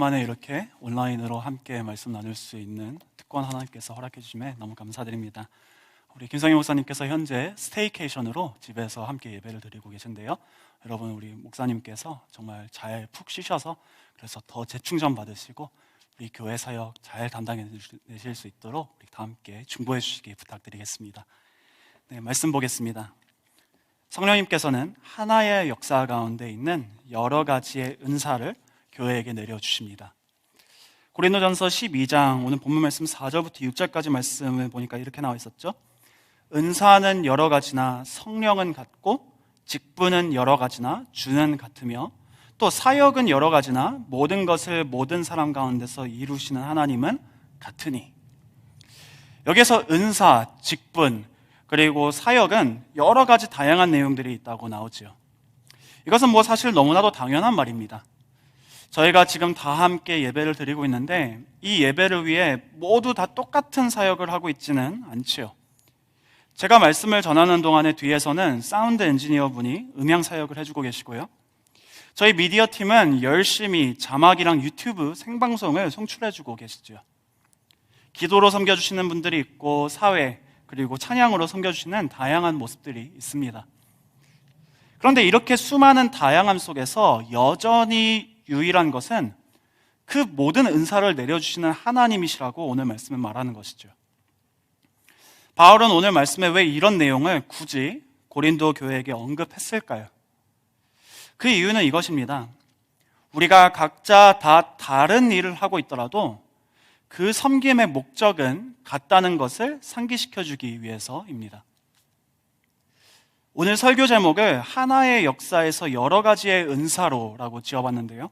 오랜만에 이렇게 온라인으로 함께 말씀 나눌 수 있는 특권 하나님께서 허락해 주심에 너무 감사드립니다. 우리 김성희 목사님께서 현재 스테이케이션으로 집에서 함께 예배를 드리고 계신데요. 여러분, 우리 목사님께서 정말 잘 푹 쉬셔서 그래서 더 재충전 받으시고 우리 교회 사역 잘 담당해내실 수 있도록 우리 다 함께 중보해 주시기 부탁드리겠습니다. 네, 말씀 보겠습니다. 성령님께서는 하나의 역사 가운데 있는 여러 가지의 은사를 교회에게 내려주십니다. 고린도전서 12장 오늘 본문 말씀 4절부터 6절까지 말씀을 보니까 이렇게 나와 있었죠. 은사는 여러 가지나 성령은 같고 직분은 여러 가지나 주는 같으며 또 사역은 여러 가지나 모든 것을 모든 사람 가운데서 이루시는 하나님은 같으니. 여기서 은사, 직분 그리고 사역은 여러 가지 다양한 내용들이 있다고 나오죠. 이것은 사실 너무나도 당연한 말입니다. 저희가 지금 다 함께 예배를 드리고 있는데 이 예배를 위해 모두 다 똑같은 사역을 하고 있지는 않지요. 제가 말씀을 전하는 동안에 뒤에서는 사운드 엔지니어 분이 음향 사역을 해주고 계시고요. 저희 미디어 팀은 열심히 자막이랑 유튜브 생방송을 송출해주고 계시죠. 기도로 섬겨주시는 분들이 있고 사회 그리고 찬양으로 섬겨주시는 다양한 모습들이 있습니다. 그런데 이렇게 수많은 다양함 속에서 여전히 유일한 것은 그 모든 은사를 내려주시는 하나님이시라고 오늘 말씀은 말하는 것이죠. 바울은 오늘 말씀에 왜 이런 내용을 굳이 고린도 교회에게 언급했을까요? 그 이유는 이것입니다. 우리가 각자 다 다른 일을 하고 있더라도 그 섬김의 목적은 같다는 것을 상기시켜주기 위해서입니다. 오늘 설교 제목을 하나의 역사에서 여러 가지의 은사로라고 지어봤는데요.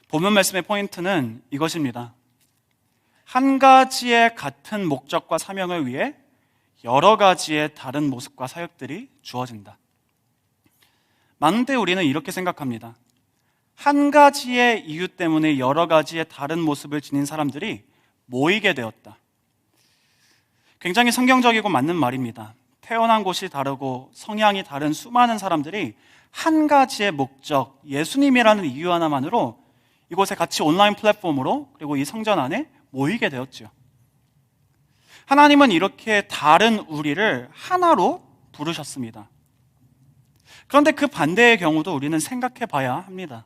본문 말씀의 포인트는 이것입니다. 한 가지의 같은 목적과 사명을 위해 여러 가지의 다른 모습과 사역들이 주어진다. 많은 때 우리는 이렇게 생각합니다. 한 가지의 이유 때문에 여러 가지의 다른 모습을 지닌 사람들이 모이게 되었다. 굉장히 성경적이고 맞는 말입니다. 태어난 곳이 다르고 성향이 다른 수많은 사람들이 한 가지의 목적, 예수님이라는 이유 하나만으로 이곳에 같이 온라인 플랫폼으로 그리고 이 성전 안에 모이게 되었죠. 하나님은 이렇게 다른 우리를 하나로 부르셨습니다. 그런데 그 반대의 경우도 우리는 생각해 봐야 합니다.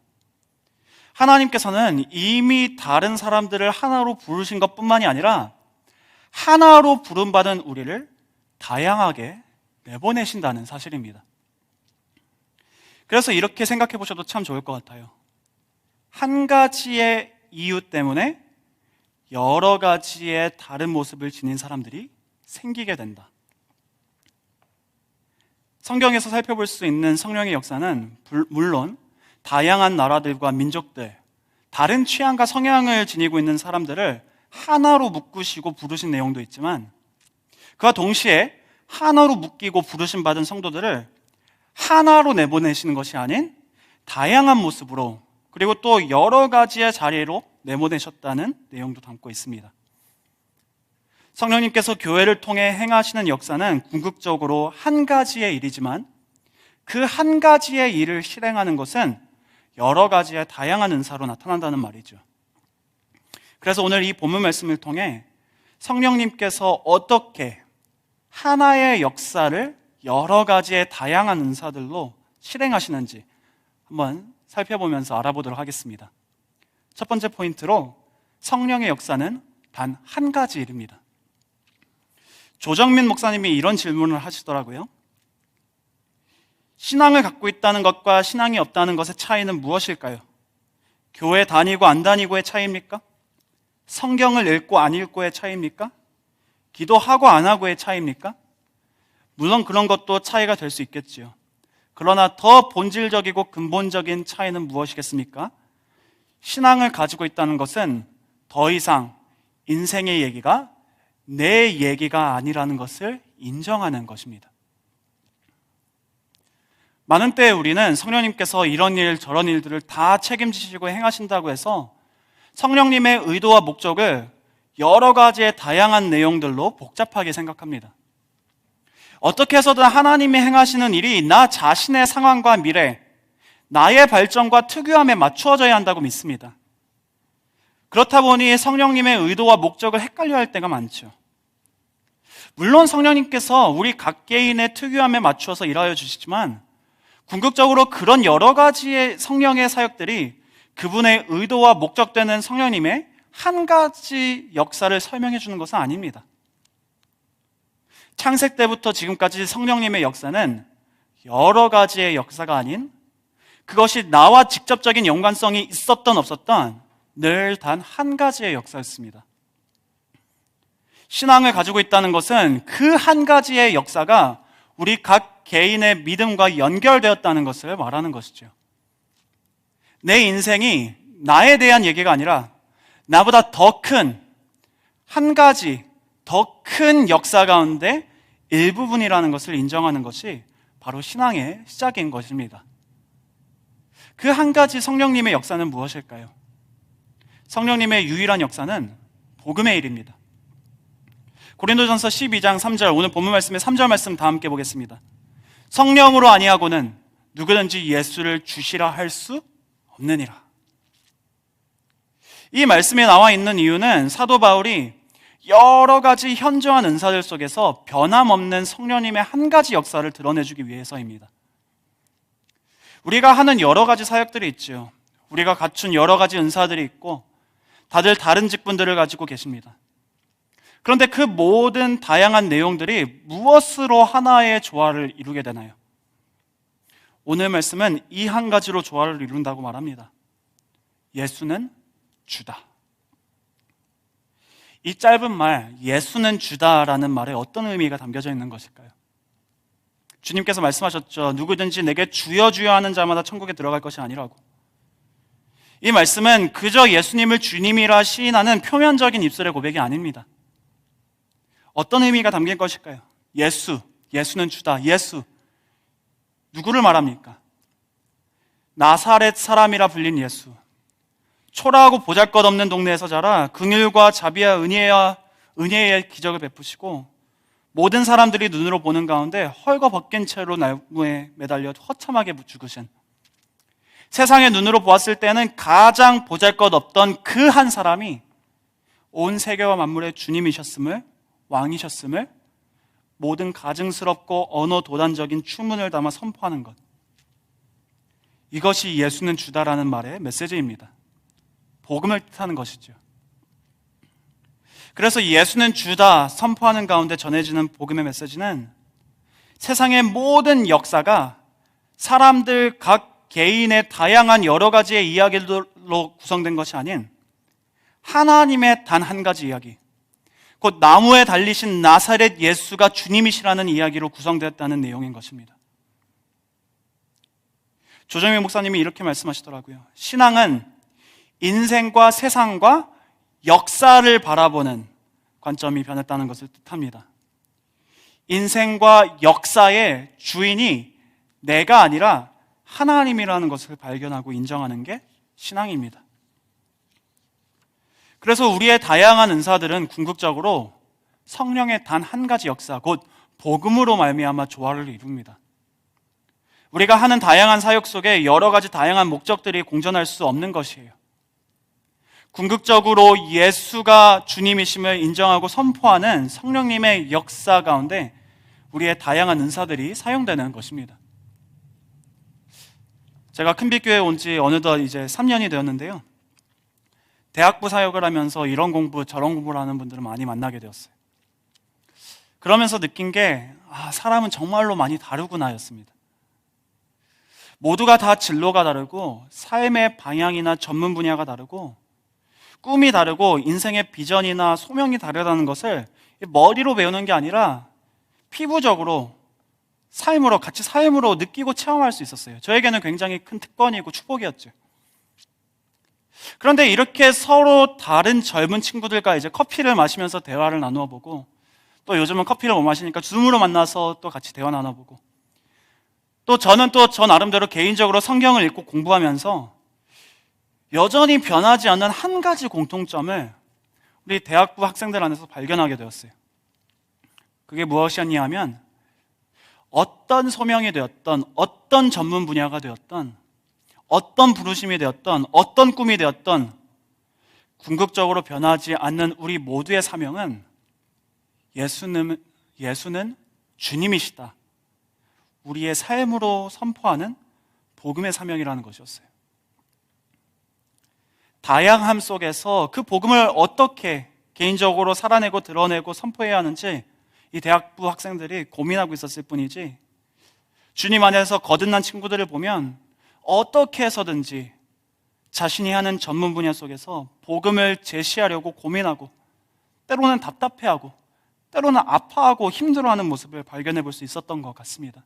하나님께서는 이미 다른 사람들을 하나로 부르신 것뿐만이 아니라 하나로 부름받은 우리를 다양하게 내보내신다는 사실입니다. 그래서 이렇게 생각해 보셔도 참 좋을 것 같아요. 한 가지의 이유 때문에 여러 가지의 다른 모습을 지닌 사람들이 생기게 된다. 성경에서 살펴볼 수 있는 성령의 역사는 물론 다양한 나라들과 민족들, 다른 취향과 성향을 지니고 있는 사람들을 하나로 묶으시고 부르신 내용도 있지만 그와 동시에 하나로 묶이고 부르심 받은 성도들을 하나로 내보내시는 것이 아닌 다양한 모습으로 그리고 또 여러 가지의 자리로 내보내셨다는 내용도 담고 있습니다. 성령님께서 교회를 통해 행하시는 역사는 궁극적으로 한 가지의 일이지만 그 한 가지의 일을 실행하는 것은 여러 가지의 다양한 은사로 나타난다는 말이죠. 그래서 오늘 이 본문 말씀을 통해 성령님께서 어떻게 하나의 역사를 여러 가지의 다양한 은사들로 실행하시는지 한번 살펴보면서 알아보도록 하겠습니다. 첫 번째 포인트로 성령의 역사는 단 한 가지 일입니다. 조정민 목사님이 이런 질문을 하시더라고요. 신앙을 갖고 있다는 것과 신앙이 없다는 것의 차이는 무엇일까요? 교회 다니고 안 다니고의 차이입니까? 성경을 읽고 안 읽고의 차이입니까? 기도하고 안 하고의 차이입니까? 물론 그런 것도 차이가 될 수 있겠지요. 그러나 더 본질적이고 근본적인 차이는 무엇이겠습니까? 신앙을 가지고 있다는 것은 더 이상 인생의 얘기가 내 얘기가 아니라는 것을 인정하는 것입니다. 많은 때에 우리는 성령님께서 이런 일 저런 일들을 다 책임지시고 행하신다고 해서 성령님의 의도와 목적을 여러 가지의 다양한 내용들로 복잡하게 생각합니다. 어떻게 해서든 하나님이 행하시는 일이 나 자신의 상황과 미래, 나의 발전과 특유함에 맞추어져야 한다고 믿습니다. 그렇다 보니 성령님의 의도와 목적을 헷갈려 할 때가 많죠. 물론 성령님께서 우리 각 개인의 특유함에 맞추어서 일하여 주시지만 궁극적으로 그런 여러 가지의 성령의 사역들이 그분의 의도와 목적되는 성령님의 한 가지 역사를 설명해 주는 것은 아닙니다. 창세 때부터 지금까지 성령님의 역사는 여러 가지의 역사가 아닌, 그것이 나와 직접적인 연관성이 있었던 없었던 늘 단 한 가지의 역사였습니다. 신앙을 가지고 있다는 것은 그 한 가지의 역사가 우리 각 개인의 믿음과 연결되었다는 것을 말하는 것이죠. 내 인생이 나에 대한 얘기가 아니라 나보다 더 큰 한 가지, 더 큰 역사 가운데 일부분이라는 것을 인정하는 것이 바로 신앙의 시작인 것입니다. 그 한 가지 성령님의 역사는 무엇일까요? 성령님의 유일한 역사는 복음의 일입니다. 고린도전서 12장 3절, 오늘 본문 말씀의 3절 말씀 다 함께 보겠습니다. 성령으로 아니하고는 누구든지 예수를 주시라 할 수 없느니라. 이 말씀에 나와 있는 이유는 사도 바울이 여러 가지 현저한 은사들 속에서 변함없는 성령님의 한 가지 역사를 드러내주기 위해서입니다. 우리가 하는 여러 가지 사역들이 있죠. 우리가 갖춘 여러 가지 은사들이 있고 다들 다른 직분들을 가지고 계십니다. 그런데 그 모든 다양한 내용들이 무엇으로 하나의 조화를 이루게 되나요? 오늘 말씀은 이 한 가지로 조화를 이룬다고 말합니다. 예수는 주다. 이 짧은 말, 예수는 주다라는 말에 어떤 의미가 담겨져 있는 것일까요? 주님께서 말씀하셨죠. 누구든지 내게 주여 주여 하는 자마다 천국에 들어갈 것이 아니라고. 이 말씀은 그저 예수님을 주님이라 시인하는 표면적인 입술의 고백이 아닙니다. 어떤 의미가 담긴 것일까요? 예수는 주다. 예수, 누구를 말합니까? 나사렛 사람이라 불린 예수. 초라하고 보잘것없는 동네에서 자라 긍휼과 자비와 은혜의 기적을 베푸시고 모든 사람들이 눈으로 보는 가운데 헐거벗긴 채로 나무에 매달려 허참하게 죽으신, 세상의 눈으로 보았을 때는 가장 보잘것없던 그 한 사람이 온 세계와 만물의 주님이셨음을, 왕이셨음을 모든 가증스럽고 언어도단적인 추문을 담아 선포하는 것, 이것이 예수는 주다라는 말의 메시지입니다. 복음을 뜻하는 것이죠. 그래서 예수는 주다 선포하는 가운데 전해지는 복음의 메시지는 세상의 모든 역사가 사람들 각 개인의 다양한 여러 가지의 이야기로 구성된 것이 아닌 하나님의 단 한 가지 이야기, 곧 나무에 달리신 나사렛 예수가 주님이시라는 이야기로 구성되었다는 내용인 것입니다. 조정민 목사님이 이렇게 말씀하시더라고요. 신앙은 인생과 세상과 역사를 바라보는 관점이 변했다는 것을 뜻합니다. 인생과 역사의 주인이 내가 아니라 하나님이라는 것을 발견하고 인정하는 게 신앙입니다. 그래서 우리의 다양한 은사들은 궁극적으로 성령의 단 한 가지 역사, 곧 복음으로 말미암아 조화를 이룹니다. 우리가 하는 다양한 사역 속에 여러 가지 다양한 목적들이 공존할 수 없는 것이에요. 궁극적으로 예수가 주님이심을 인정하고 선포하는 성령님의 역사 가운데 우리의 다양한 은사들이 사용되는 것입니다. 제가 큰빛교회에 온 지 어느덧 이제 3년이 되었는데요. 대학부 사역을 하면서 이런 공부 저런 공부를 하는 분들을 많이 만나게 되었어요. 그러면서 느낀 게 사람은 정말로 많이 다르구나 였습니다. 모두가 다 진로가 다르고 삶의 방향이나 전문 분야가 다르고 꿈이 다르고 인생의 비전이나 소명이 다르다는 것을 머리로 배우는 게 아니라 피부적으로 같이 삶으로 느끼고 체험할 수 있었어요. 저에게는 굉장히 큰 특권이고 축복이었죠. 그런데 이렇게 서로 다른 젊은 친구들과 이제 커피를 마시면서 대화를 나누어 보고, 또 요즘은 커피를 못 마시니까 줌으로 만나서 또 같이 대화 나눠보고, 또 저는 또 저 나름대로 개인적으로 성경을 읽고 공부하면서 여전히 변하지 않는 한 가지 공통점을 우리 대학부 학생들 안에서 발견하게 되었어요. 그게 무엇이었냐 하면 어떤 소명이 되었던, 어떤 전문 분야가 되었던, 어떤 부르심이 되었던, 어떤 꿈이 되었던 궁극적으로 변하지 않는 우리 모두의 사명은 예수는 주님이시다, 우리의 삶으로 선포하는 복음의 사명이라는 것이었어요. 다양함 속에서 그 복음을 어떻게 개인적으로 살아내고 드러내고 선포해야 하는지 이 대학부 학생들이 고민하고 있었을 뿐이지, 주님 안에서 거듭난 친구들을 보면 어떻게 해서든지 자신이 하는 전문 분야 속에서 복음을 제시하려고 고민하고, 때로는 답답해하고, 때로는 아파하고 힘들어하는 모습을 발견해 볼 수 있었던 것 같습니다.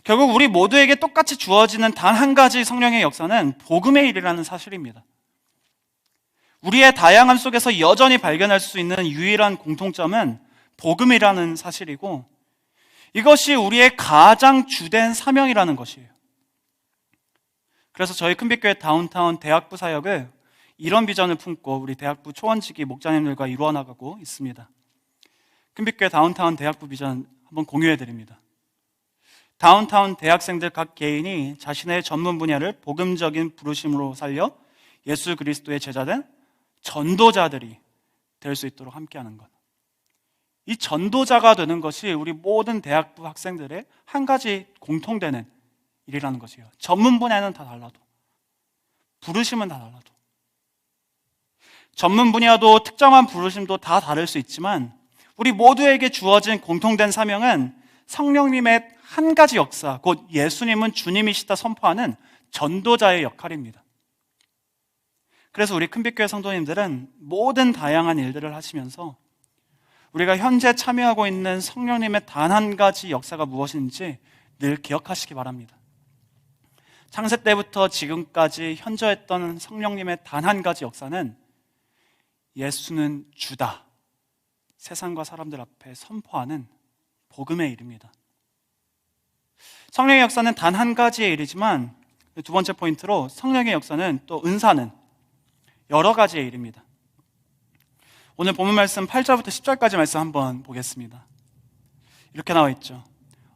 결국 우리 모두에게 똑같이 주어지는 단 한 가지 성령의 역사는 복음의 일이라는 사실입니다. 우리의 다양함 속에서 여전히 발견할 수 있는 유일한 공통점은 복음이라는 사실이고, 이것이 우리의 가장 주된 사명이라는 것이에요. 그래서 저희 큰빛교회 다운타운 대학부 사역을 이런 비전을 품고 우리 대학부 초원지기 목자님들과 이루어 나가고 있습니다. 큰빛교회 다운타운 대학부 비전 한번 공유해 드립니다. 다운타운 대학생들 각 개인이 자신의 전문 분야를 복음적인 부르심으로 살려 예수 그리스도의 제자된 전도자들이 될 수 있도록 함께하는 것. 이 전도자가 되는 것이 우리 모든 대학부 학생들의 한 가지 공통되는 일이라는 것이에요. 전문 분야는 다 달라도, 부르심은 다 달라도, 전문 분야도 특정한 부르심도 다 다를 수 있지만 우리 모두에게 주어진 공통된 사명은 성령님의 한 가지 역사, 곧 예수님은 주님이시다 선포하는 전도자의 역할입니다. 그래서 우리 큰빛교회 성도님들은 모든 다양한 일들을 하시면서 우리가 현재 참여하고 있는 성령님의 단 한 가지 역사가 무엇인지 늘 기억하시기 바랍니다. 창세 때부터 지금까지 현저했던 성령님의 단 한 가지 역사는 예수는 주다, 세상과 사람들 앞에 선포하는 복음의 일입니다. 성령의 역사는 단 한 가지의 일이지만 두 번째 포인트로 성령의 역사는 또 은사는 여러 가지의 일입니다. 오늘 본문 말씀 8절부터 10절까지 말씀 한번 보겠습니다. 이렇게 나와 있죠.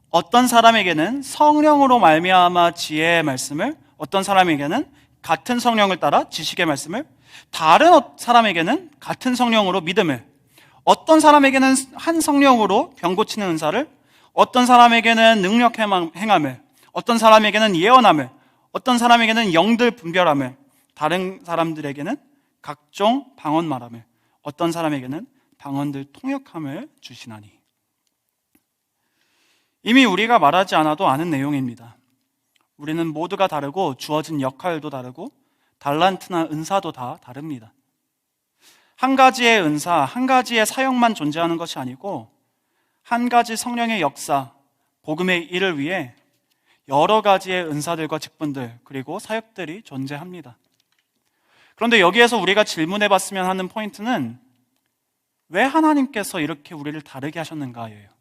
어떤 사람에게는 성령으로 말미암아 지혜의 말씀을, 어떤 사람에게는 같은 성령을 따라 지식의 말씀을, 다른 사람에게는 같은 성령으로 믿음을, 어떤 사람에게는 한 성령으로 병 고치는 은사를, 어떤 사람에게는 능력 행함을, 어떤 사람에게는 예언함을, 어떤 사람에게는 영들 분별함을, 다른 사람들에게는 각종 방언 말함을, 어떤 사람에게는 방언들 통역함을 주시나니. 이미 우리가 말하지 않아도 아는 내용입니다. 우리는 모두가 다르고 주어진 역할도 다르고 달란트나 은사도 다 다릅니다. 한 가지의 은사, 한 가지의 사역만 존재하는 것이 아니고 한 가지 성령의 역사, 복음의 일을 위해 여러 가지의 은사들과 직분들 그리고 사역들이 존재합니다. 그런데 여기에서 우리가 질문해 봤으면 하는 포인트는 왜 하나님께서 이렇게 우리를 다르게 하셨는가예요.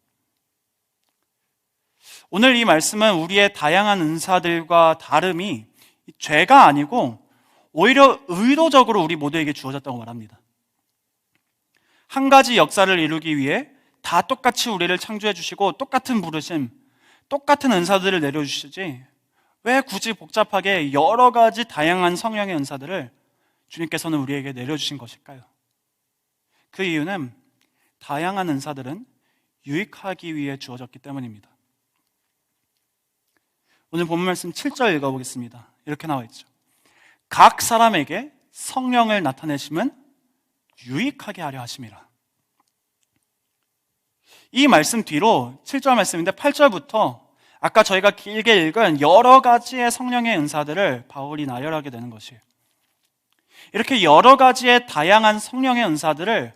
오늘 이 말씀은 우리의 다양한 은사들과 다름이 죄가 아니고 오히려 의도적으로 우리 모두에게 주어졌다고 말합니다. 한 가지 역사를 이루기 위해 다 똑같이 우리를 창조해 주시고 똑같은 부르심, 똑같은 은사들을 내려주시지 왜 굳이 복잡하게 여러 가지 다양한 성령의 은사들을 주님께서는 우리에게 내려주신 것일까요? 그 이유는 다양한 은사들은 유익하기 위해 주어졌기 때문입니다. 오늘 본문 말씀 7절 읽어보겠습니다. 이렇게 나와 있죠. 각 사람에게 성령을 나타내심은 유익하게 하려 하심이라. 이 말씀 뒤로 7절 말씀인데 8절부터 아까 저희가 길게 읽은 여러 가지의 성령의 은사들을 바울이 나열하게 되는 것이에요. 이렇게 여러 가지의 다양한 성령의 은사들을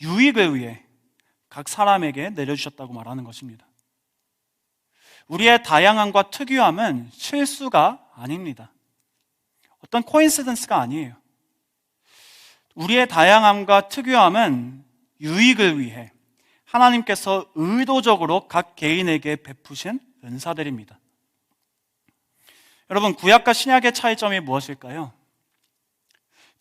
유익을 위해 각 사람에게 내려주셨다고 말하는 것입니다. 우리의 다양함과 특유함은 실수가 아닙니다. 어떤 코인시던스가 아니에요. 우리의 다양함과 특유함은 유익을 위해 하나님께서 의도적으로 각 개인에게 베푸신 은사들입니다. 여러분, 구약과 신약의 차이점이 무엇일까요?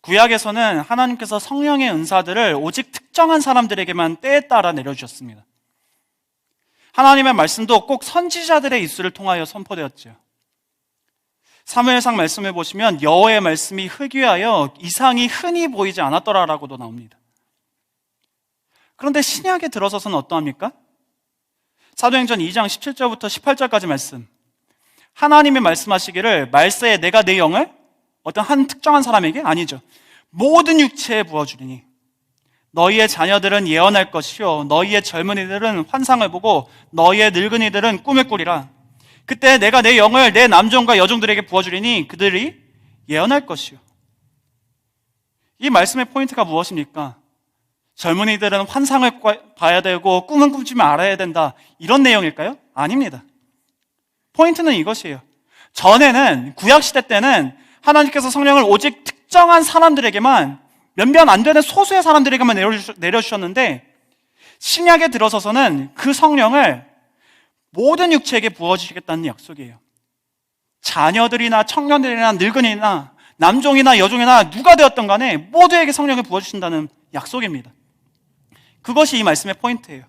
구약에서는 하나님께서 성령의 은사들을 오직 특정한 사람들에게만 때에 따라 내려주셨습니다. 하나님의 말씀도 꼭 선지자들의 입술을 통하여 선포되었죠. 사무엘상 말씀을 보시면 여호와의 말씀이 희귀하여 이상이 흔히 보이지 않았더라라고도 나옵니다. 그런데 신약에 들어서서는 어떠합니까? 사도행전 2장 17절부터 18절까지 말씀, 하나님이 말씀하시기를 말세에 내가 내 영을 어떤 한 특정한 사람에게? 아니죠. 모든 육체에 부어주리니 너희의 자녀들은 예언할 것이요 너희의 젊은이들은 환상을 보고 너희의 늙은이들은 꿈을 꾸리라. 그때 내가 내 영을 내 남종과 여종들에게 부어주리니 그들이 예언할 것이요. 이 말씀의 포인트가 무엇입니까? 젊은이들은 환상을 봐야 되고 꿈은 꾸지 말아야 된다, 이런 내용일까요? 아닙니다. 포인트는 이것이에요. 전에는, 구약시대 때는 하나님께서 성령을 오직 특정한 사람들에게만, 몇몇 안 되는 소수의 사람들에게만 내려주셨는데, 신약에 들어서서는 그 성령을 모든 육체에게 부어주시겠다는 약속이에요. 자녀들이나 청년들이나 늙은이나 남종이나 여종이나 누가 되었던 간에 모두에게 성령을 부어주신다는 약속입니다. 그것이 이 말씀의 포인트예요.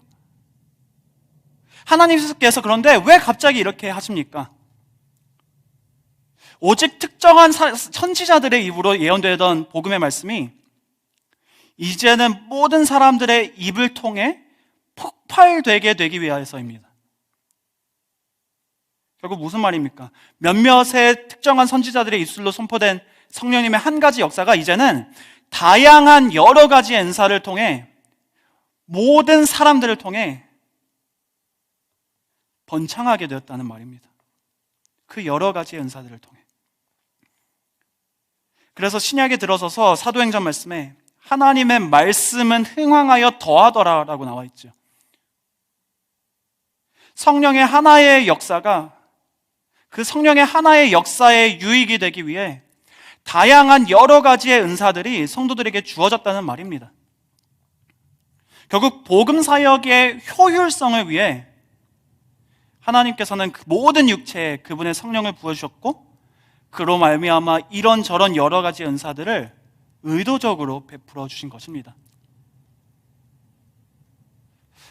하나님께서 그런데 왜 갑자기 이렇게 하십니까? 오직 특정한 선지자들의 입으로 예언되던 복음의 말씀이 이제는 모든 사람들의 입을 통해 폭발되게 되기 위해서입니다. 결국 무슨 말입니까? 몇몇의 특정한 선지자들의 입술로 선포된 성령님의 한 가지 역사가 이제는 다양한 여러 가지 은사를 통해 모든 사람들을 통해 번창하게 되었다는 말입니다. 그 여러 가지 은사들을 통해. 그래서 신약에 들어서서 사도행전 말씀에 하나님의 말씀은 흥왕하여 더하더라 라고 나와 있죠. 성령의 하나의 역사가, 그 성령의 하나의 역사에 유익이 되기 위해 다양한 여러 가지의 은사들이 성도들에게 주어졌다는 말입니다. 결국 복음 사역의 효율성을 위해 하나님께서는 그 모든 육체에 그분의 성령을 부어주셨고, 그로 말미암아 이런저런 여러 가지 은사들을 의도적으로 베풀어 주신 것입니다.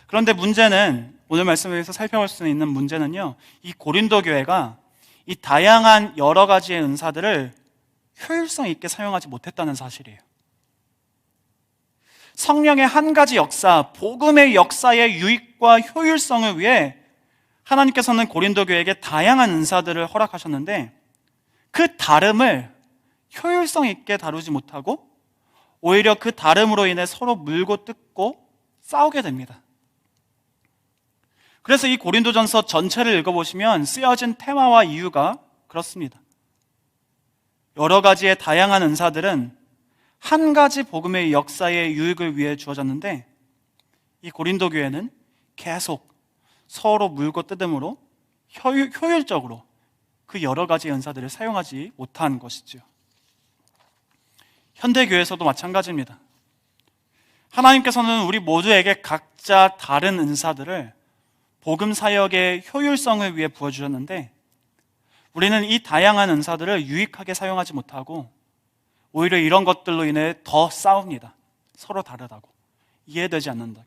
그런데 문제는, 오늘 말씀에서 살펴볼 수 있는 문제는요, 이 고린도 교회가 이 다양한 여러 가지의 은사들을 효율성 있게 사용하지 못했다는 사실이에요. 성령의 한 가지 역사, 복음의 역사의 유익과 효율성을 위해 하나님께서는 고린도 교회에게 다양한 은사들을 허락하셨는데, 그 다름을 효율성 있게 다루지 못하고 오히려 그 다름으로 인해 서로 물고 뜯고 싸우게 됩니다. 그래서 이 고린도전서 전체를 읽어보시면 쓰여진 테마와 이유가 그렇습니다. 여러 가지의 다양한 은사들은 한 가지 복음의 역사의 유익을 위해 주어졌는데, 이 고린도 교회는 계속 서로 물고 뜯음으로 효율적으로 그 여러 가지 은사들을 사용하지 못한 것이죠. 현대교회에서도 마찬가지입니다. 하나님께서는 우리 모두에게 각자 다른 은사들을 복음 사역의 효율성을 위해 부어주셨는데, 우리는 이 다양한 은사들을 유익하게 사용하지 못하고 오히려 이런 것들로 인해 더 싸웁니다. 서로 다르다고, 이해되지 않는다고.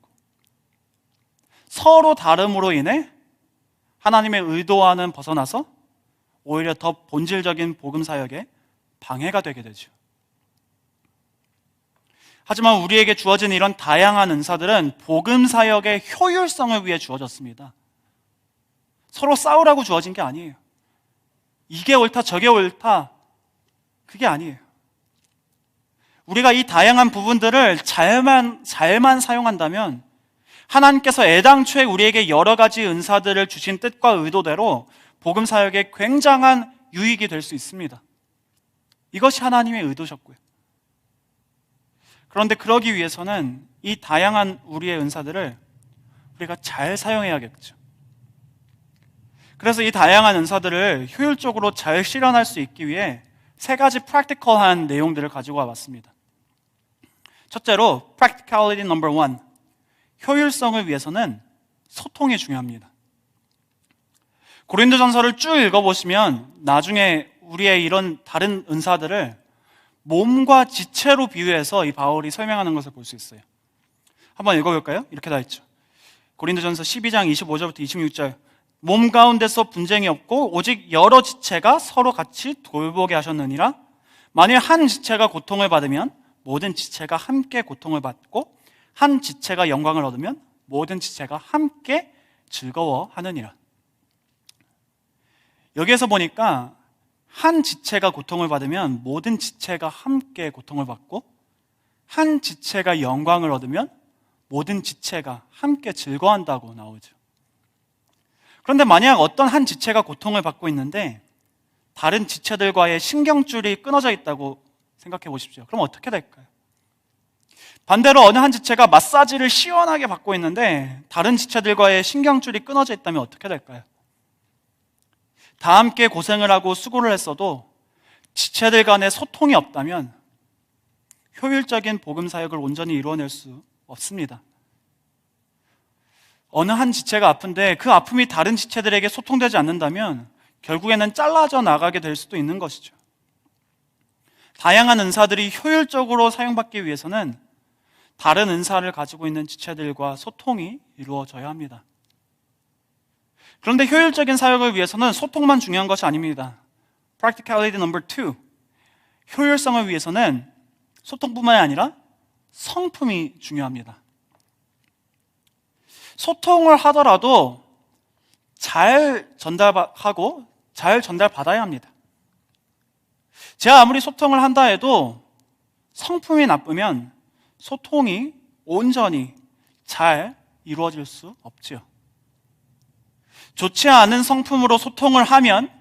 서로 다름으로 인해 하나님의 의도와는 벗어나서 오히려 더 본질적인 복음 사역에 방해가 되게 되죠. 하지만 우리에게 주어진 이런 다양한 은사들은 복음 사역의 효율성을 위해 주어졌습니다. 서로 싸우라고 주어진 게 아니에요. 이게 옳다 저게 옳다, 그게 아니에요. 우리가 이 다양한 부분들을 잘만 사용한다면 하나님께서 애당초에 우리에게 여러 가지 은사들을 주신 뜻과 의도대로 복음 사역에 굉장한 유익이 될 수 있습니다. 이것이 하나님의 의도셨고요. 그런데 그러기 위해서는 이 다양한 우리의 은사들을 우리가 잘 사용해야겠죠. 그래서 이 다양한 은사들을 효율적으로 잘 실현할 수 있기 위해 세 가지 프랙티컬한 내용들을 가지고 와봤습니다. 첫째로 practicality number 1, 효율성을 위해서는 소통이 중요합니다. 고린도전서를 쭉 읽어보시면 나중에 우리의 이런 다른 은사들을 몸과 지체로 비유해서 이 바울이 설명하는 것을 볼 수 있어요. 한번 읽어볼까요? 이렇게 다 있죠. 고린도전서 12장 25절부터 26절, 몸 가운데서 분쟁이 없고 오직 여러 지체가 서로 같이 돌보게 하셨느니라. 만일 한 지체가 고통을 받으면 모든 지체가 함께 고통을 받고 한 지체가 영광을 얻으면 모든 지체가 함께 즐거워하느니라. 여기에서 보니까 한 지체가 고통을 받으면 모든 지체가 함께 고통을 받고 한 지체가 영광을 얻으면 모든 지체가 함께 즐거워한다고 나오죠. 그런데 만약 어떤 한 지체가 고통을 받고 있는데 다른 지체들과의 신경줄이 끊어져 있다고 생각해 보십시오. 그럼 어떻게 될까요? 반대로 어느 한 지체가 마사지를 시원하게 받고 있는데 다른 지체들과의 신경줄이 끊어져 있다면 어떻게 될까요? 다 함께 고생을 하고 수고를 했어도 지체들 간의 소통이 없다면 효율적인 복음 사역을 온전히 이루어낼 수 없습니다. 어느 한 지체가 아픈데 그 아픔이 다른 지체들에게 소통되지 않는다면 결국에는 잘라져 나가게 될 수도 있는 것이죠. 다양한 은사들이 효율적으로 사용받기 위해서는 다른 은사를 가지고 있는 지체들과 소통이 이루어져야 합니다. 그런데 효율적인 사역을 위해서는 소통만 중요한 것이 아닙니다. Practicality number 2. 효율성을 위해서는 소통뿐만이 아니라 성품이 중요합니다. 소통을 하더라도 잘 전달하고 잘 전달받아야 합니다. 제가 아무리 소통을 한다 해도 성품이 나쁘면 소통이 온전히 잘 이루어질 수 없지요. 좋지 않은 성품으로 소통을 하면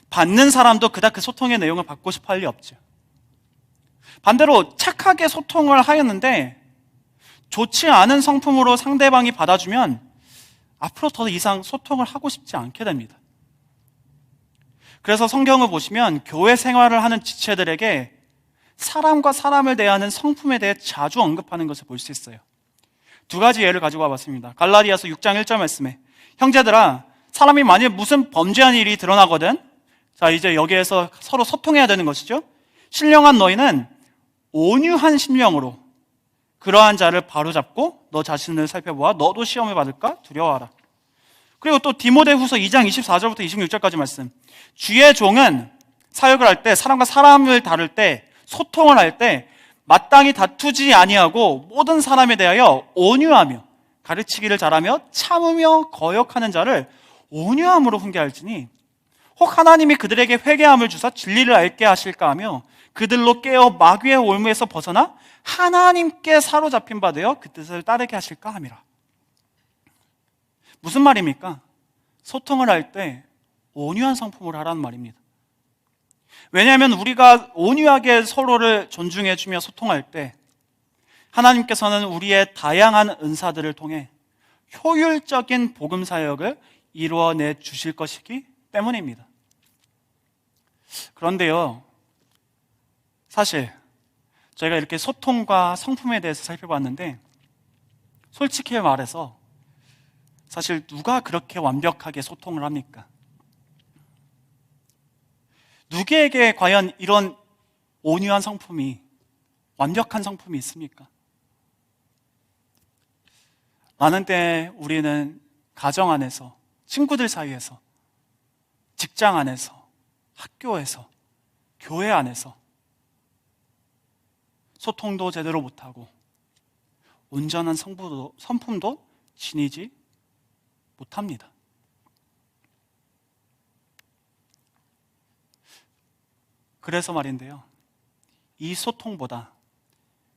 받는 사람도 그닥 그 소통의 내용을 받고 싶어 할 리 없죠. 반대로 착하게 소통을 하였는데 좋지 않은 성품으로 상대방이 받아주면 앞으로 더 이상 소통을 하고 싶지 않게 됩니다. 그래서 성경을 보시면 교회 생활을 하는 지체들에게 사람과 사람을 대하는 성품에 대해 자주 언급하는 것을 볼 수 있어요. 두 가지 예를 가지고 와봤습니다. 갈라디아서 6장 1절 말씀에 형제들아 사람이 만일 무슨 범죄한 일이 드러나거든 자 이제 여기에서 서로 소통해야 되는 것이죠. 신령한 너희는 온유한 심령으로 그러한 자를 바로잡고 너 자신을 살펴보아 너도 시험을 받을까 두려워하라. 그리고 또 디모데후서 2장 24절부터 26절까지 말씀. 주의 종은 사역을 할 때 사람과 사람을 다룰 때 소통을 할 때 마땅히 다투지 아니하고 모든 사람에 대하여 온유하며 가르치기를 잘하며 참으며 거역하는 자를 온유함으로 훈계할지니 혹 하나님이 그들에게 회개함을 주사 진리를 알게 하실까 하며 그들로 깨어 마귀의 올무에서 벗어나 하나님께 사로잡힌 바 되어 그 뜻을 따르게 하실까 함이라. 무슨 말입니까? 소통을 할 때 온유한 성품으로 하라는 말입니다. 왜냐하면 우리가 온유하게 서로를 존중해주며 소통할 때 하나님께서는 우리의 다양한 은사들을 통해 효율적인 복음 사역을 이루어내 주실 것이기 때문입니다. 그런데요, 사실 저희가 이렇게 소통과 성품에 대해서 살펴봤는데 솔직히 말해서 사실 누가 그렇게 완벽하게 소통을 합니까? 누구에게 과연 이런 온유한 성품이 완벽한 성품이 있습니까? 많은 때 우리는 가정 안에서, 친구들 사이에서, 직장 안에서, 학교에서, 교회 안에서 소통도 제대로 못하고 온전한 성품도 지니지 못합니다. 그래서 말인데요, 이 소통보다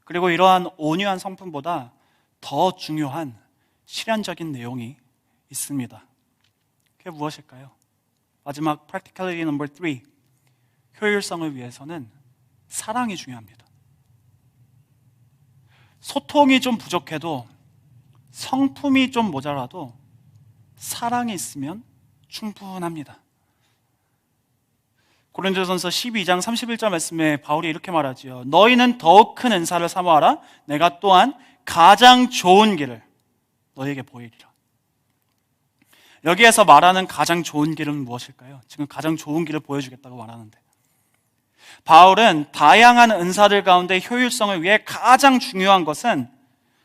그리고 이러한 온유한 성품보다 더 중요한 실현적인 내용이 있습니다. 그게 무엇일까요? 마지막 practicality number 3, 효율성을 위해서는 사랑이 중요합니다. 소통이 좀 부족해도 성품이 좀 모자라도 사랑이 있으면 충분합니다. 고린도전서 12장 31절 말씀에 바울이 이렇게 말하지요. 너희는 더욱 큰 은사를 사모하라. 내가 또한 가장 좋은 길을 너희에게 보이리라. 여기에서 말하는 가장 좋은 길은 무엇일까요? 지금 가장 좋은 길을 보여주겠다고 말하는데 바울은 다양한 은사들 가운데 효율성을 위해 가장 중요한 것은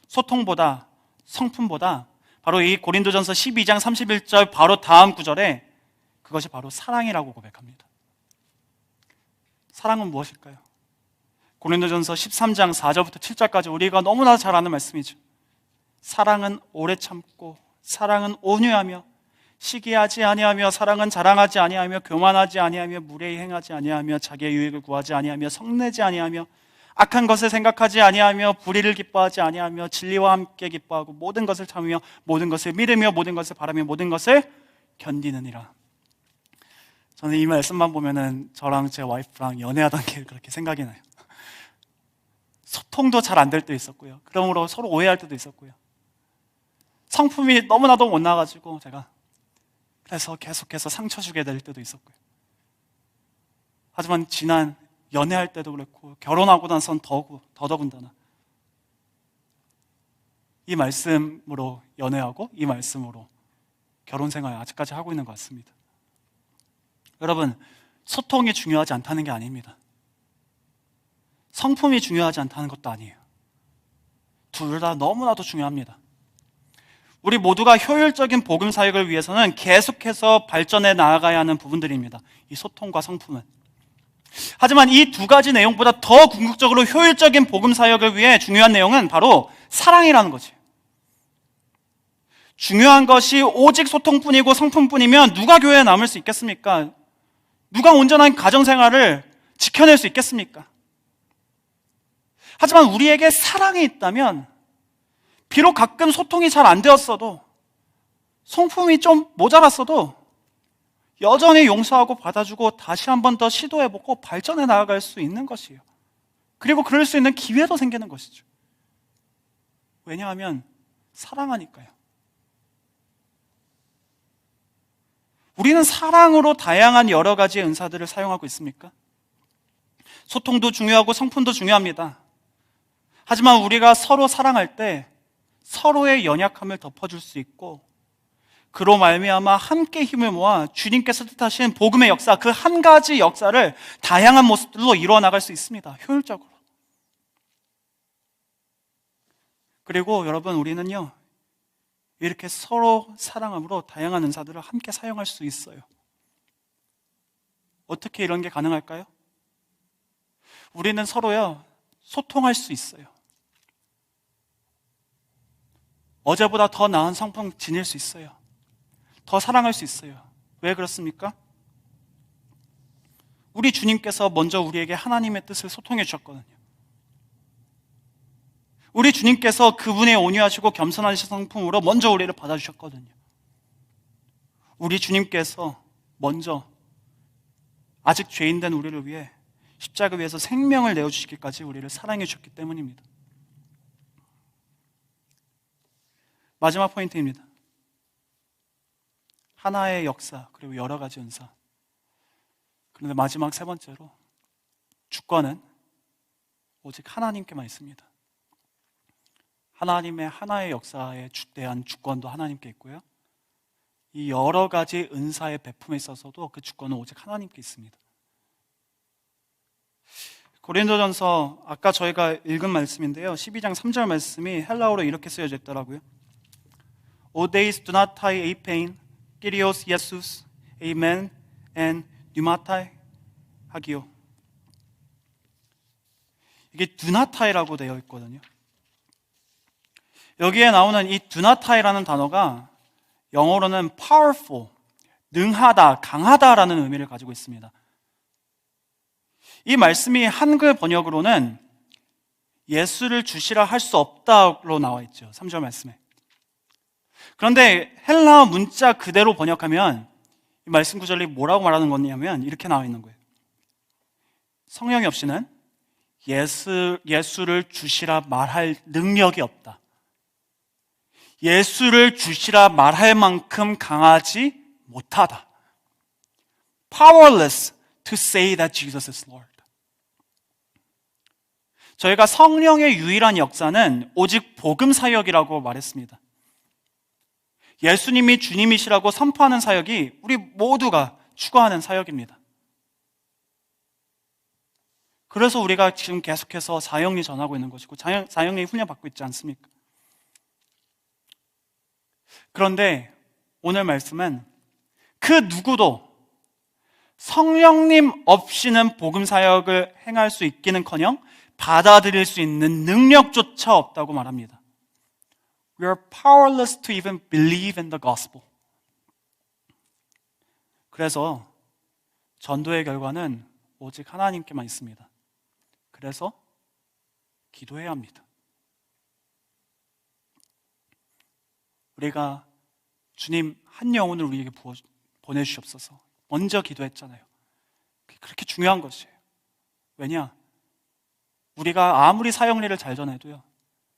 소통보다 성품보다 바로 이 고린도전서 12장 31절 바로 다음 구절에 그것이 바로 사랑이라고 고백합니다. 사랑은 무엇일까요? 고린도전서 13장 4절부터 7절까지 우리가 너무나 잘 아는 말씀이죠. 사랑은 오래 참고, 사랑은 온유하며, 시기하지 아니하며, 사랑은 자랑하지 아니하며, 교만하지 아니하며, 무례히 행하지 아니하며, 자기의 유익을 구하지 아니하며, 성내지 아니하며, 악한 것을 생각하지 아니하며, 불의를 기뻐하지 아니하며, 진리와 함께 기뻐하고, 모든 것을 참으며, 모든 것을 믿으며, 모든 것을 바라며, 모든 것을 견디느니라. 저는 이 말씀만 보면은 저랑 제 와이프랑 연애하던 게 그렇게 생각이 나요. 소통도 잘 안 될 때도 있었고요. 그러므로 서로 오해할 때도 있었고요. 성품이 너무나도 못 나가지고 제가 그래서 계속해서 상처 주게 될 때도 있었고요. 하지만 지난 연애할 때도 그렇고 결혼하고 나선 더더군다나 이 말씀으로 연애하고 이 말씀으로 결혼 생활 아직까지 하고 있는 것 같습니다. 여러분, 소통이 중요하지 않다는 게 아닙니다. 성품이 중요하지 않다는 것도 아니에요. 둘 다 너무나도 중요합니다. 우리 모두가 효율적인 복음 사역을 위해서는 계속해서 발전해 나아가야 하는 부분들입니다. 이 소통과 성품은. 하지만 이 두 가지 내용보다 더 궁극적으로 효율적인 복음 사역을 위해 중요한 내용은 바로 사랑이라는 거지. 중요한 것이 오직 소통뿐이고 성품뿐이면 누가 교회에 남을 수 있겠습니까? 누가 온전한 가정생활을 지켜낼 수 있겠습니까? 하지만 우리에게 사랑이 있다면 비록 가끔 소통이 잘 안 되었어도 성품이 좀 모자랐어도 여전히 용서하고 받아주고 다시 한 번 더 시도해보고 발전해 나아갈 수 있는 것이에요. 그리고 그럴 수 있는 기회도 생기는 것이죠. 왜냐하면 사랑하니까요. 우리는 사랑으로 다양한 여러 가지의 은사들을 사용하고 있습니까? 소통도 중요하고 성품도 중요합니다. 하지만 우리가 서로 사랑할 때 서로의 연약함을 덮어줄 수 있고 그로 말미암아 함께 힘을 모아 주님께서 뜻하신 복음의 역사, 그 한 가지 역사를 다양한 모습들로 이루어 나갈 수 있습니다. 효율적으로. 그리고 여러분, 우리는요 이렇게 서로 사랑함으로 다양한 은사들을 함께 사용할 수 있어요. 어떻게 이런 게 가능할까요? 우리는 서로요 소통할 수 있어요. 어제보다 더 나은 성품 지닐 수 있어요. 더 사랑할 수 있어요. 왜 그렇습니까? 우리 주님께서 먼저 우리에게 하나님의 뜻을 소통해 주셨거든요. 우리 주님께서 그분의 온유하시고 겸손하신 성품으로 먼저 우리를 받아주셨거든요. 우리 주님께서 먼저 아직 죄인된 우리를 위해 십자가 위에서 생명을 내어주시기까지 우리를 사랑해 주셨기 때문입니다. 마지막 포인트입니다. 하나의 역사, 그리고 여러 가지 은사. 그런데 마지막 세 번째로 주권은 오직 하나님께만 있습니다. 하나님의 하나의 역사에 대한 주권도 하나님께 있고요. 이 여러 가지 은사의 베품에 있어서도 그 주권은 오직 하나님께 있습니다. 고린도전서 아까 저희가 읽은 말씀인데요. 12장 3절 말씀이 헬라어로 이렇게 쓰여져 있더라고요. 오데이스 두나타이 에이페인 끼리오스 예수스 에이멘 앤 뉴마타이 하기요. 이게 두나타이라고 되어 있거든요. 여기에 나오는 이 두나타이라는 단어가 영어로는 powerful, 능하다, 강하다라는 의미를 가지고 있습니다. 이 말씀이 한글 번역으로는 예수를 주시라 할 수 없다로 나와 있죠. 3절 말씀에. 그런데 헬라어 문자 그대로 번역하면 이 말씀 구절이 뭐라고 말하는 거냐면 이렇게 나와 있는 거예요. 성령이 없이는 예수를 주시라 말할 능력이 없다. 예수를 주시라 말할 만큼 강하지 못하다. Powerless to say that Jesus is Lord. 저희가 성령의 유일한 역사는 오직 복음 사역이라고 말했습니다. 예수님이 주님이시라고 선포하는 사역이 우리 모두가 추구하는 사역입니다. 그래서 우리가 지금 계속해서 사형리 전하고 있는 것이고 사형리 훈련 받고 있지 않습니까? 그런데 오늘 말씀은 그 누구도 성령님 없이는 복음 사역을 행할 수 있기는커녕 받아들일 수 있는 능력조차 없다고 말합니다. We are powerless to even believe in the gospel. 그래서 전도의 결과는 오직 하나님께만 있습니다. 그래서 기도해야 합니다. 우리가 주님 한 영혼을 우리에게 보내주시옵소서 먼저 기도했잖아요. 그렇게 중요한 것이에요. 왜냐? 우리가 아무리 사역리를 잘 전해도요,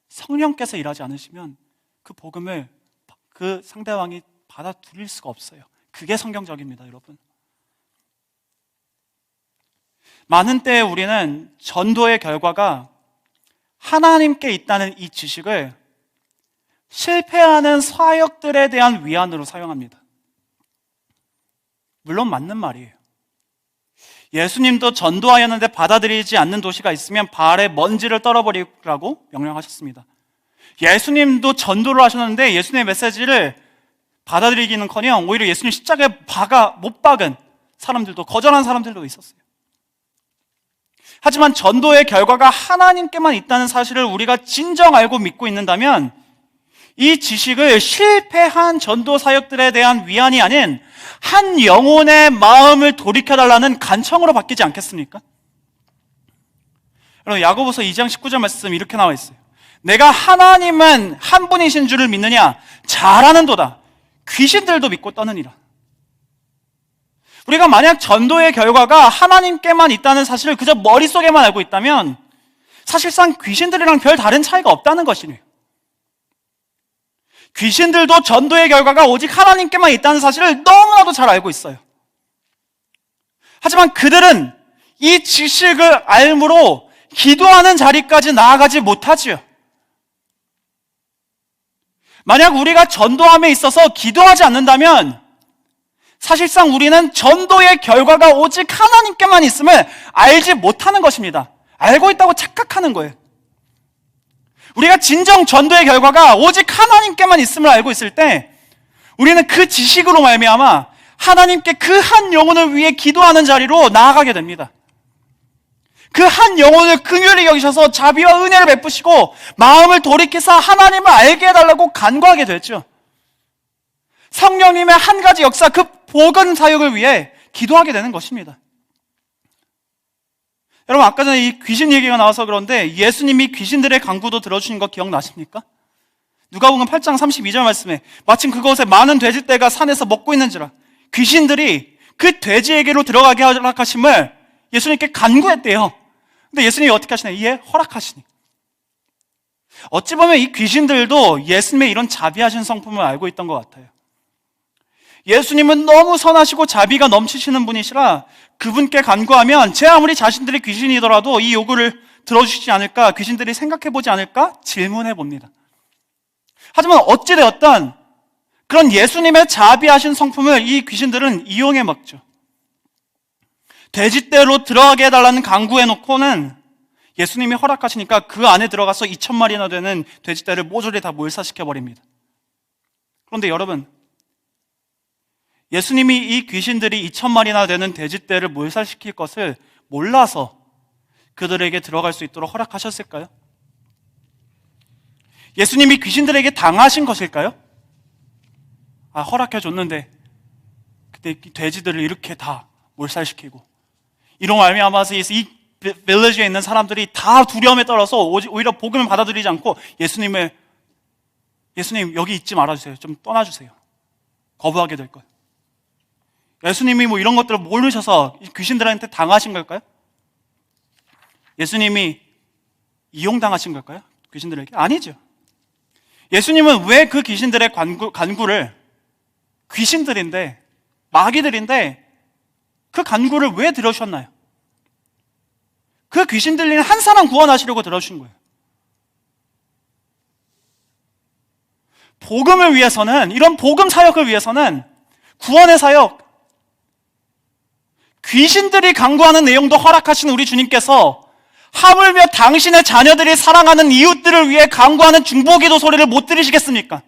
성령께서 일하지 않으시면 그 복음을 그 상대방이 받아들일 수가 없어요. 그게 성경적입니다, 여러분. 많은 때에 우리는 전도의 결과가 하나님께 있다는 이 지식을 실패하는 사역들에 대한 위안으로 사용합니다. 물론 맞는 말이에요. 예수님도 전도하였는데 받아들이지 않는 도시가 있으면 발에 먼지를 떨어버리라고 명령하셨습니다. 예수님도 전도를 하셨는데 예수님의 메시지를 받아들이기는커녕 오히려 예수님 십자가에 못 박은 사람들도, 거절한 사람들도 있었어요. 하지만 전도의 결과가 하나님께만 있다는 사실을 우리가 진정 알고 믿고 있는다면 이 지식을 실패한 전도 사역들에 대한 위안이 아닌 한 영혼의 마음을 돌이켜달라는 간청으로 바뀌지 않겠습니까? 여러분, 야고보서 2장 19절 말씀 이렇게 나와 있어요. 내가 하나님은 한 분이신 줄을 믿느냐? 잘하는도다. 귀신들도 믿고 떠느니라. 우리가 만약 전도의 결과가 하나님께만 있다는 사실을 그저 머릿속에만 알고 있다면 사실상 귀신들이랑 별 다른 차이가 없다는 것이네요. 귀신들도 전도의 결과가 오직 하나님께만 있다는 사실을 너무나도 잘 알고 있어요. 하지만 그들은 이 지식을 알므로 기도하는 자리까지 나아가지 못하지요. 만약 우리가 전도함에 있어서 기도하지 않는다면 사실상 우리는 전도의 결과가 오직 하나님께만 있음을 알지 못하는 것입니다. 알고 있다고 착각하는 거예요. 우리가 진정 전도의 결과가 오직 하나님께만 있음을 알고 있을 때 우리는 그 지식으로 말미암아 하나님께 그 한 영혼을 위해 기도하는 자리로 나아가게 됩니다. 그 한 영혼을 긍휼히 여기셔서 자비와 은혜를 베푸시고 마음을 돌이켜서 하나님을 알게 해달라고 간구하게 되죠. 성령님의 한 가지 역사, 그 복음 사역을 위해 기도하게 되는 것입니다. 여러분, 아까 전에 이 귀신 얘기가 나와서 그런데 예수님이 귀신들의 간구도 들어주신 거 기억나십니까? 누가복음 8장 32절 말씀에 마침 그곳에 많은 돼지떼가 산에서 먹고 있는지라 귀신들이 그 돼지에게로 들어가게 허락하심을 예수님께 간구했대요. 근데 예수님이 어떻게 하시나요? 이에 허락하시니. 어찌 보면 이 귀신들도 예수님의 이런 자비하신 성품을 알고 있던 것 같아요. 예수님은 너무 선하시고 자비가 넘치시는 분이시라 그분께 간구하면 제 아무리 자신들이 귀신이더라도 이 요구를 들어주시지 않을까, 귀신들이 생각해보지 않을까 질문해 봅니다. 하지만 어찌되었든 그런 예수님의 자비하신 성품을 이 귀신들은 이용해 먹죠. 돼지떼로 들어가게 해달라는 간구해놓고는 예수님이 허락하시니까 그 안에 들어가서 2,000마리나 되는 돼지떼를 모조리 다 몰살시켜버립니다. 그런데 여러분, 예수님이 이 귀신들이 2,000마리나 되는 돼지떼를 몰살시킬 것을 몰라서 그들에게 들어갈 수 있도록 허락하셨을까요? 예수님이 귀신들에게 당하신 것일까요? 허락해줬는데 그때 돼지들을 이렇게 다 몰살시키고 이런 말미암아서 이 빌리지에 있는 사람들이 다 두려움에 떨어서 오히려 복음을 받아들이지 않고 예수님 여기 있지 말아주세요. 좀 떠나주세요. 거부하게 될 거예요. 예수님이 이런 것들을 모르셔서 귀신들한테 당하신 걸까요? 예수님이 이용당하신 걸까요? 귀신들에게? 아니죠. 예수님은 왜 그 귀신들의 간구를, 귀신들인데, 마귀들인데 그 간구를 왜 들어주셨나요? 그 귀신 들린 한 사람 구원하시려고 들어주신 거예요. 복음을 위해서는, 이런 복음 사역을 위해서는, 구원의 사역, 귀신들이 간구하는 내용도 허락하신 우리 주님께서 하물며 당신의 자녀들이 사랑하는 이웃들을 위해 간구하는 중보기도 소리를 못 들으시겠습니까?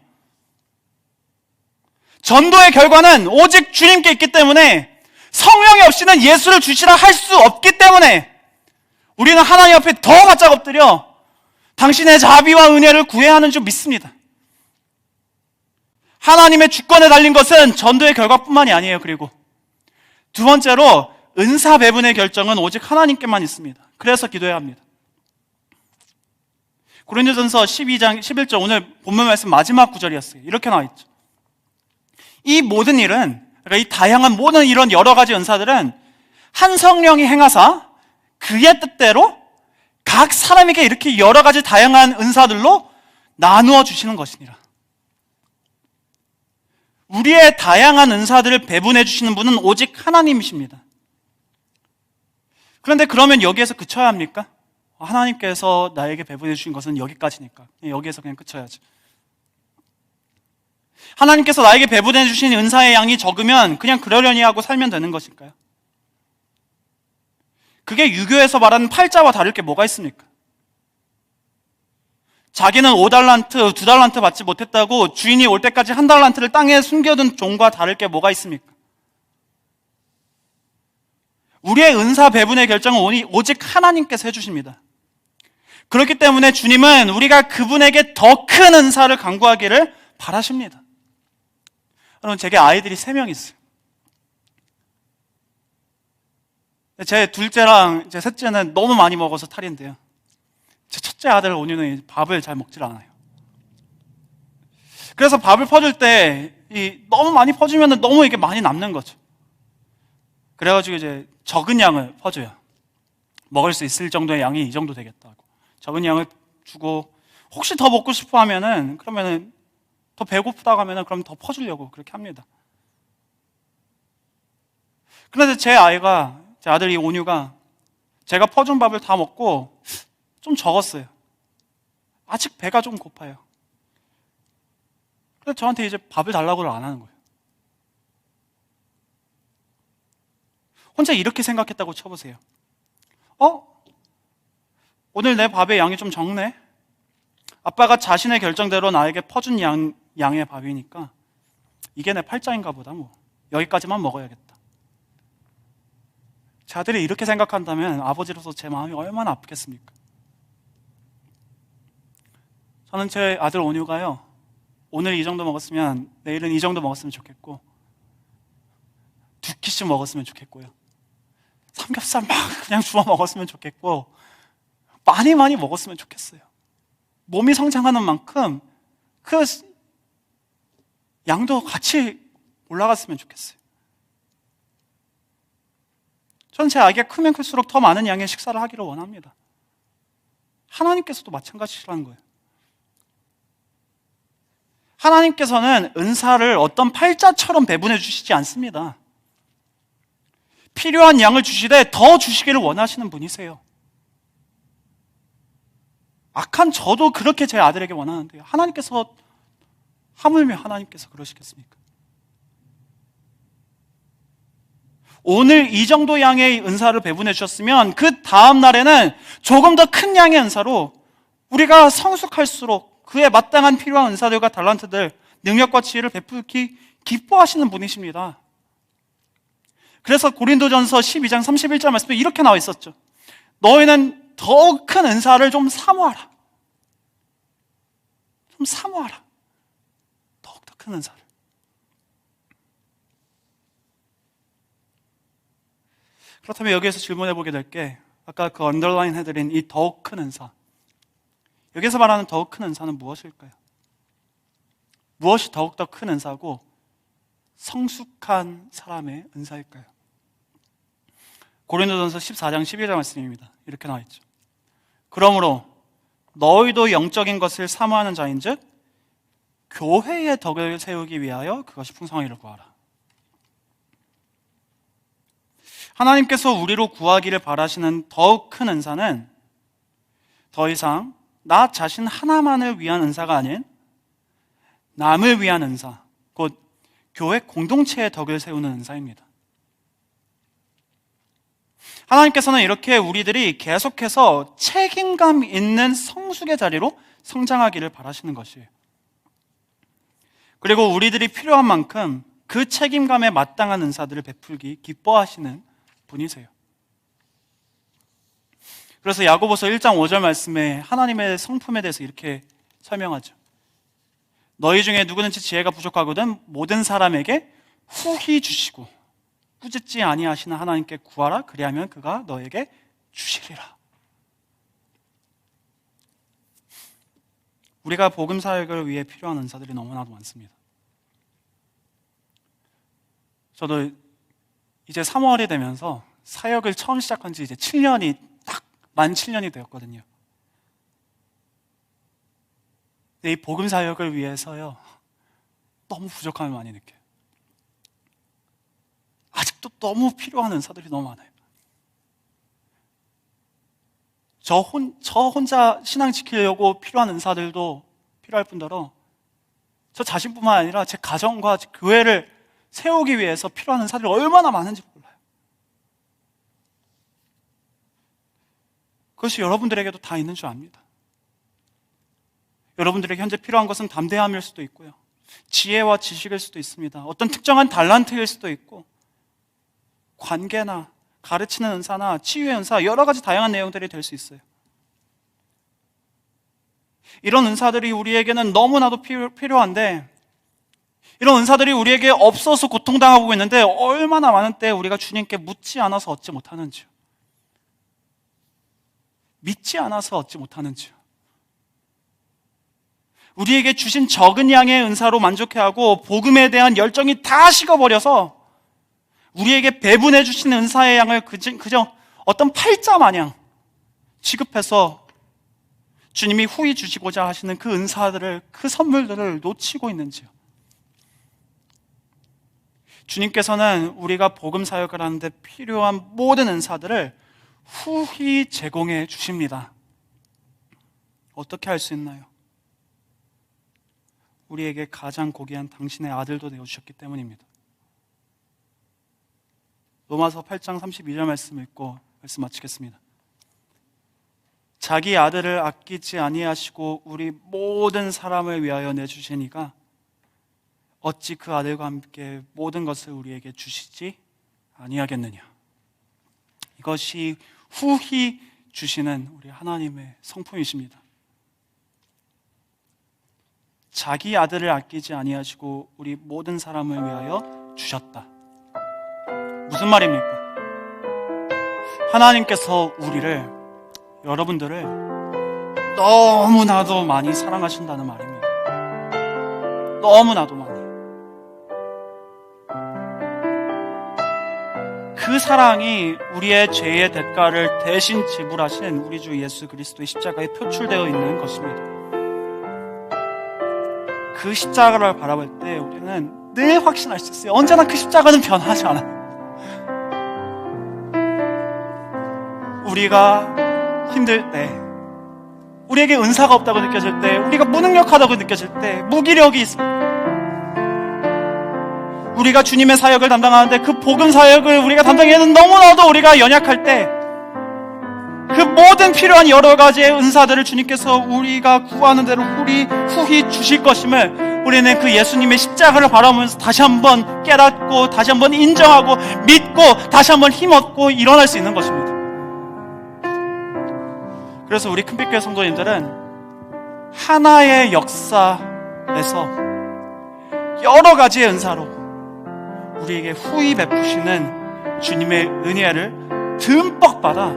전도의 결과는 오직 주님께 있기 때문에 성령이 없이는 예수를 주시라 할 수 없기 때문에 우리는 하나님 앞에 더 바짝 엎드려 당신의 자비와 은혜를 구해야 하는 줄 믿습니다. 하나님의 주권에 달린 것은 전도의 결과뿐만이 아니에요. 그리고 두 번째로 은사 배분의 결정은 오직 하나님께만 있습니다. 그래서 기도해야 합니다. 고린도전서 12장 11절 오늘 본문 말씀 마지막 구절이었어요. 이렇게 나와 있죠. 이 모든 일은, 그러니까 이 다양한 모든 이런 여러 가지 은사들은 한 성령이 행하사 그의 뜻대로 각 사람에게 이렇게 여러 가지 다양한 은사들로 나누어 주시는 것이니라. 우리의 다양한 은사들을 배분해 주시는 분은 오직 하나님이십니다. 그런데 그러면 여기에서 그쳐야 합니까? 하나님께서 나에게 배분해 주신 것은 여기까지니까 여기에서 그냥 그쳐야지. 하나님께서 나에게 배분해 주신 은사의 양이 적으면 그냥 그러려니 하고 살면 되는 것일까요? 그게 유교에서 말하는 팔자와 다를 게 뭐가 있습니까? 자기는 5달란트, 2달란트 받지 못했다고 주인이 올 때까지 1달란트를 땅에 숨겨둔 종과 다를 게 뭐가 있습니까? 우리의 은사 배분의 결정은 오직 하나님께서 해주십니다. 그렇기 때문에 주님은 우리가 그분에게 더 큰 은사를 간구하기를 바라십니다. 여러분, 제게 아이들이 3명 있어요. 제 둘째랑 제 셋째는 너무 많이 먹어서 탈인데요. 제 첫째 아들 온유는 밥을 잘 먹질 않아요. 그래서 밥을 퍼줄 때 너무 많이 퍼주면 너무 이게 많이 남는 거죠. 그래가지고 이제 적은 양을 퍼줘요. 먹을 수 있을 정도의 양이 이 정도 되겠다고. 적은 양을 주고 혹시 더 먹고 싶어 하면은 그러면은 더 배고프다고 하면은 그럼 더 퍼주려고 그렇게 합니다. 그런데 제 아들이 온유가 제가 퍼준 밥을 다 먹고 좀 적었어요. 아직 배가 좀 고파요. 그래서 저한테 이제 밥을 달라고를 안 하는 거예요. 혼자 이렇게 생각했다고 쳐보세요. 오늘 내 밥의 양이 좀 적네? 아빠가 자신의 결정대로 나에게 퍼준 양의 밥이니까 이게 내 팔자인가 보다. 여기까지만 먹어야겠다. 제 아들이 이렇게 생각한다면 아버지로서 제 마음이 얼마나 아프겠습니까? 저는 제 아들 온유가요, 오늘 이 정도 먹었으면 내일은 이 정도 먹었으면 좋겠고 2끼씩 먹었으면 좋겠고요, 삼겹살 막 그냥 주워 먹었으면 좋겠고 많이 먹었으면 좋겠어요. 몸이 성장하는 만큼 그 양도 같이 올라갔으면 좋겠어요. 저는 제 아기가 크면 클수록 더 많은 양의 식사를 하기를 원합니다. 하나님께서도 마찬가지라는 거예요. 하나님께서는 은사를 어떤 팔자처럼 배분해 주시지 않습니다. 필요한 양을 주시되 더 주시기를 원하시는 분이세요. 악한 저도 그렇게 제 아들에게 원하는데요, 하나님께서 하물며 하나님께서 그러시겠습니까? 오늘 이 정도 양의 은사를 배분해 주셨으면 그 다음 날에는 조금 더 큰 양의 은사로 우리가 성숙할수록 그에 마땅한 필요한 은사들과 달란트들, 능력과 지혜를 베풀기 기뻐하시는 분이십니다. 그래서 고린도전서 12장 31절 말씀에 이렇게 나와 있었죠. 너희는 더 큰 은사를 좀 사모하라. 좀 사모하라. 더욱더 큰 은사를. 그렇다면 여기에서 질문해 보게 될 게, 아까 그 언더라인 해드린 이 더욱 큰 은사, 여기서 말하는 더욱 큰 은사는 무엇일까요? 무엇이 더욱더 큰 은사고 성숙한 사람의 은사일까요? 고린도전서 14장 12절 말씀입니다. 이렇게 나와 있죠. 그러므로 너희도 영적인 것을 사모하는 자인즉 교회의 덕을 세우기 위하여 그것이 풍성하기를 구하라. 하나님께서 우리로 구하기를 바라시는 더욱 큰 은사는 더 이상 나 자신 하나만을 위한 은사가 아닌 남을 위한 은사, 곧 교회 공동체의 덕을 세우는 은사입니다. 하나님께서는 이렇게 우리들이 계속해서 책임감 있는 성숙의 자리로 성장하기를 바라시는 것이에요. 그리고 우리들이 필요한 만큼 그 책임감에 마땅한 은사들을 베풀기 기뻐하시는 분이세요. 그래서 야고보서 1장 5절 말씀에 하나님의 성품에 대해서 이렇게 설명하죠. 너희 중에 누구든지 지혜가 부족하거든 모든 사람에게 후히 주시고 꾸짖지 아니하시는 하나님께 구하라. 그리하면 그가 너에게 주시리라. 우리가 복음 사역을 위해 필요한 은사들이 너무나도 많습니다. 저도 이제 3월이 되면서 사역을 처음 시작한 지 이제 7년이 딱 만 7년이 되었거든요. 이 복음 사역을 위해서요, 너무 부족함을 많이 느껴요. 아직도 너무 필요한 은사들이 너무 많아요. 저 혼자 신앙 지키려고 필요한 은사들도 필요할 뿐더러 저 자신뿐만 아니라 제 가정과 제 교회를 세우기 위해서 필요한 은사들이 얼마나 많은지 몰라요. 그것이 여러분들에게도 다 있는 줄 압니다. 여러분들에게 현재 필요한 것은 담대함일 수도 있고요, 지혜와 지식일 수도 있습니다. 어떤 특정한 달란트일 수도 있고, 관계나 가르치는 은사나 치유의 은사, 여러 가지 다양한 내용들이 될 수 있어요. 이런 은사들이 우리에게는 너무나도 필요한데, 이런 은사들이 우리에게 없어서 고통당하고 있는데 얼마나 많은 때 우리가 주님께 묻지 않아서 얻지 못하는지요, 믿지 않아서 얻지 못하는지요. 우리에게 주신 적은 양의 은사로 만족해하고 복음에 대한 열정이 다 식어버려서 우리에게 배분해 주신 은사의 양을 그저 어떤 팔자 마냥 취급해서 주님이 후히 주시고자 하시는 그 은사들을, 그 선물들을 놓치고 있는지요. 주님께서는 우리가 복음 사역을 하는데 필요한 모든 은사들을 후히 제공해 주십니다. 어떻게 할 수 있나요? 우리에게 가장 고귀한 당신의 아들도 내어주셨기 때문입니다. 로마서 8장 32절 말씀 읽고 말씀 마치겠습니다. 자기 아들을 아끼지 아니하시고 우리 모든 사람을 위하여 내주시니가 어찌 그 아들과 함께 모든 것을 우리에게 주시지 아니하겠느냐. 이것이 후히 주시는 우리 하나님의 성품이십니다. 자기 아들을 아끼지 아니하시고 우리 모든 사람을 위하여 주셨다. 무슨 말입니까? 하나님께서 우리를, 여러분들을 너무나도 많이 사랑하신다는 말입니다. 너무나도 많이. 그 사랑이 우리의 죄의 대가를 대신 지불하신 우리 주 예수 그리스도의 십자가에 표출되어 있는 것입니다. 그 십자가를 바라볼 때 우리는 늘 확신할 수 있어요. 언제나 그 십자가는 변하지 않아요. 우리가 힘들 때, 우리에게 은사가 없다고 느껴질 때, 우리가 무능력하다고 느껴질 때, 무기력이 있습니다. 우리가 주님의 사역을 담당하는데 그 복음 사역을 우리가 담당하기에는 너무나도 우리가 연약할 때, 그 모든 필요한 여러 가지의 은사들을 주님께서 우리가 구하는 대로 후히 주실 것임을 우리는 그 예수님의 십자가를 바라보면서 다시 한번 깨닫고, 다시 한번 인정하고, 믿고, 다시 한번 힘없고 일어날 수 있는 것입니다. 그래서 우리 큰빛교회 성도님들은 하나의 역사에서 여러 가지의 은사로 우리에게 후히 베푸시는 주님의 은혜를 듬뿍 받아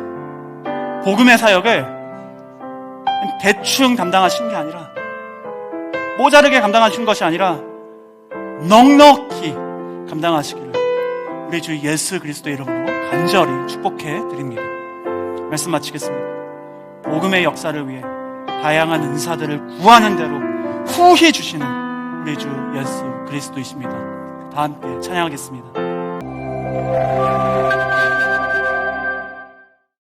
복음의 사역을 대충 감당하신 게 아니라, 모자르게 감당하신 것이 아니라 넉넉히 감당하시기를 우리 주 예수 그리스도의 이름으로 간절히 축복해 드립니다. 말씀 마치겠습니다. 복음의 역사를 위해 다양한 은사들을 구하는 대로 후히 주시는 우리 주 예수 그리스도이십니다. 다 함께 찬양하겠습니다.